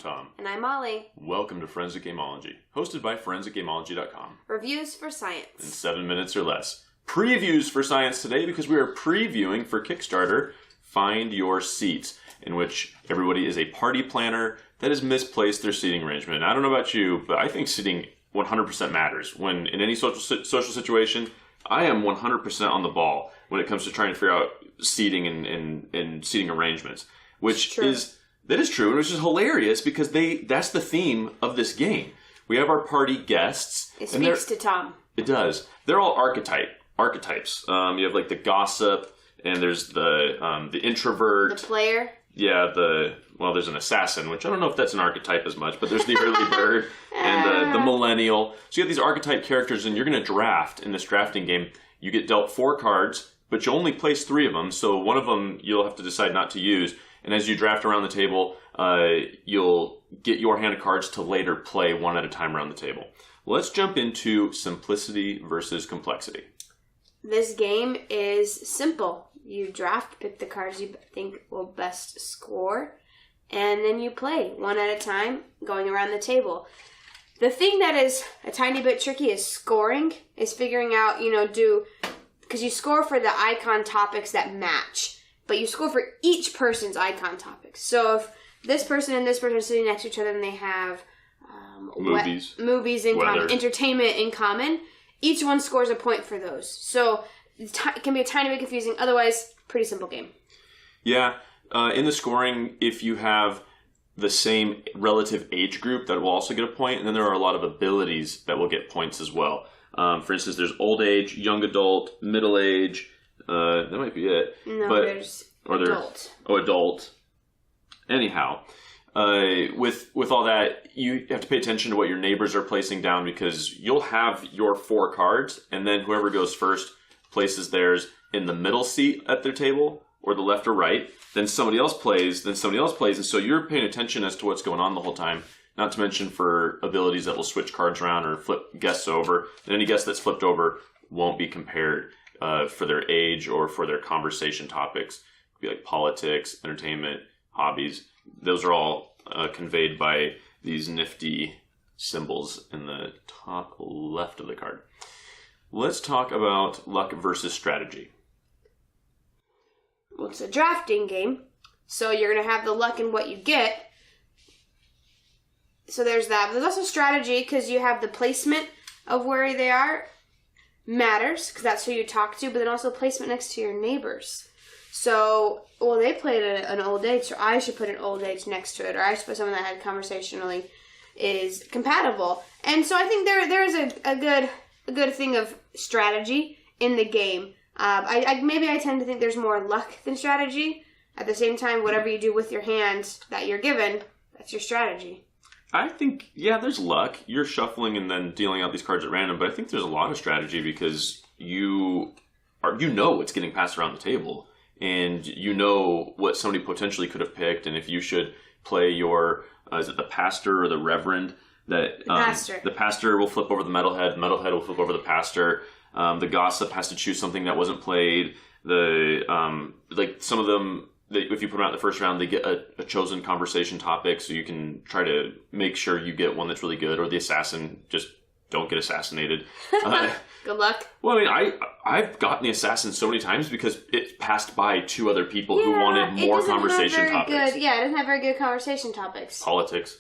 Tom. And I'm Molly. Welcome to Forensic Gameology, hosted by ForensicGameology.com. Reviews for science. In 7 minutes or less. Previews for science today because we are previewing for Kickstarter Find Your Seats, in which everybody is a party planner that has misplaced their seating arrangement. I don't know about you, but I think seating 100% matters. When in any social situation, I am 100% on the ball when it comes to trying to figure out seating and seating arrangements. That is true, which is hilarious because that's the theme of this game. We have our party guests. It speaks to Tom. It does. They're all archetypes. You have like the gossip, and there's the introvert. The player. Yeah, there's an assassin, which I don't know if that's an archetype as much, but there's the early bird and the millennial. So you have these archetype characters, and you're going to draft in this drafting game. You get dealt 4 cards, but you only place 3 of them, so one of them you'll have to decide not to use. And as you draft around the table, you'll get your hand of cards to later play one at a time around the table. Let's jump into simplicity versus complexity. This game is simple. You draft, pick the cards you think will best score, and then you play one at a time, going around the table. The thing that is a tiny bit tricky is scoring, is figuring out, because you score for the icon topics that match. But you score for each person's icon topics. So if this person and this person are sitting next to each other and they have movies in common, entertainment in common, each one scores a point for those. So it can be a tiny bit confusing. Otherwise, pretty simple game. Yeah. In the scoring, if you have the same relative age group, that will also get a point. And then there are a lot of abilities that will get points as well. For instance, there's old age, young adult, middle age. That might be it. No, there's adult. Adult. Anyhow, with all that, you have to pay attention to what your neighbors are placing down because you'll have your 4 cards, and then whoever goes first places theirs in the middle seat at their table, or the left or right. Then somebody else plays, and so you're paying attention as to what's going on the whole time. Not to mention for abilities that will switch cards around or flip guests over. And any guest that's flipped over won't be compared for their age or for their conversation topics. It could be like politics, entertainment, hobbies. Those are all conveyed by these nifty symbols in the top left of the card. Let's talk about luck versus strategy. Well, it's a drafting game, so you're going to have the luck in what you get. So there's that. But there's also strategy because you have the placement of where they are. Matters, because that's who you talk to, but then also placement next to your neighbors. So, they played an old age, so I should put an old age next to it, or I should put someone that had conversationally is compatible. And so I think there is a good thing of strategy in the game. I tend to think there's more luck than strategy. At the same time, whatever you do with your hand that you're given, that's your strategy. I think, there's luck. You're shuffling and then dealing out these cards at random, but I think there's a lot of strategy because you know what's getting passed around the table, and you know what somebody potentially could have picked, and if you should play your, is it the pastor or the reverend? The pastor. The pastor will flip over the metalhead will flip over the pastor. The gossip has to choose something that wasn't played. Some of them, if you put them out in the first round, they get a chosen conversation topic, so you can try to make sure you get one that's really good, or the assassin, just don't get assassinated. Good luck. Well, I've gotten the assassin so many times because it passed by 2 other people who wanted more conversation topics. It doesn't have very good conversation topics. Politics.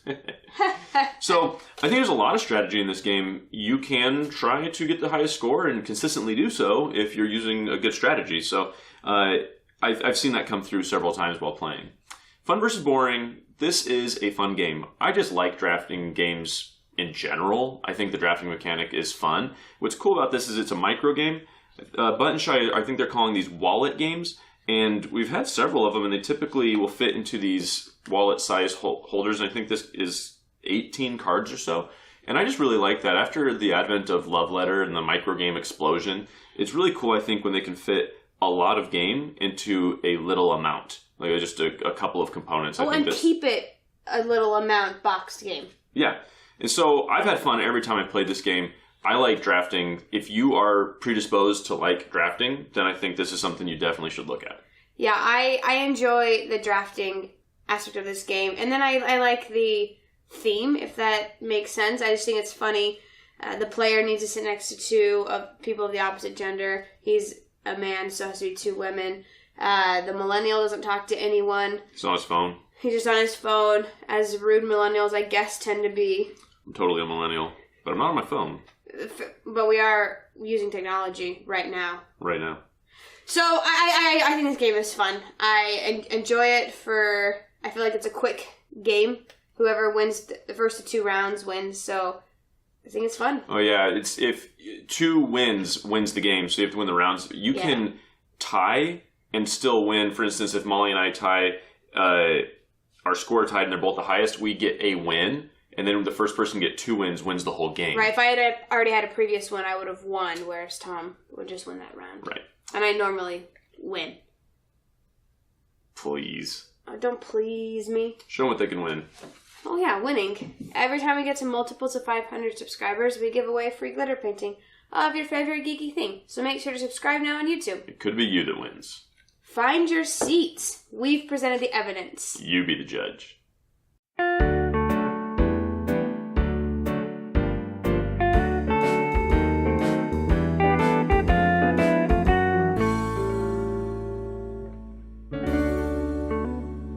So, I think there's a lot of strategy in this game. You can try to get the highest score and consistently do so if you're using a good strategy. So, I've seen that come through several times while playing. Fun versus boring. This is a fun game. I just like drafting games in general. I think the drafting mechanic is fun. What's cool about this is it's a micro game. Button Shy, I think they're calling these wallet games. And we've had several of them, and they typically will fit into these wallet-size holders. And I think this is 18 cards or so. And I just really like that. After the advent of Love Letter and the micro game explosion, it's really cool, I think, when they can fit a lot of game into a little amount, like just a couple of components. Keep it a little amount boxed game. Yeah, and so I've had fun every time I've played this game. I like drafting. If you are predisposed to like drafting, then I think this is something you definitely should look at. Yeah, I enjoy the drafting aspect of this game. And then I like the theme, if that makes sense. I just think it's funny. The player needs to sit next to two of people of the opposite gender. He's a man, so it has to be two women. The millennial doesn't talk to anyone. He's on his phone. He's just on his phone, as rude millennials, I guess, tend to be. I'm totally a millennial, but I'm not on my phone. But we are using technology right now. Right now. So I think this game is fun. I enjoy it I feel like it's a quick game. Whoever wins the first 2 rounds wins, so I think it's fun. Oh yeah, it's if 2 wins the game, so you have to win the rounds. You can tie and still win. For instance, if Molly and I tie, our score tied and they're both the highest, we get a win. And then the first person to get 2 wins wins the whole game. Right, if I had already had a previous one, I would have won, whereas Tom would just win that round. Right. And I normally win. Please. Oh, don't please me. Show them what they can win. Oh yeah, winning. Every time we get to multiples of 500 subscribers, we give away a free glitter painting of your favorite geeky thing. So make sure to subscribe now on YouTube. It could be you that wins. Find your seats. We've presented the evidence. You be the judge.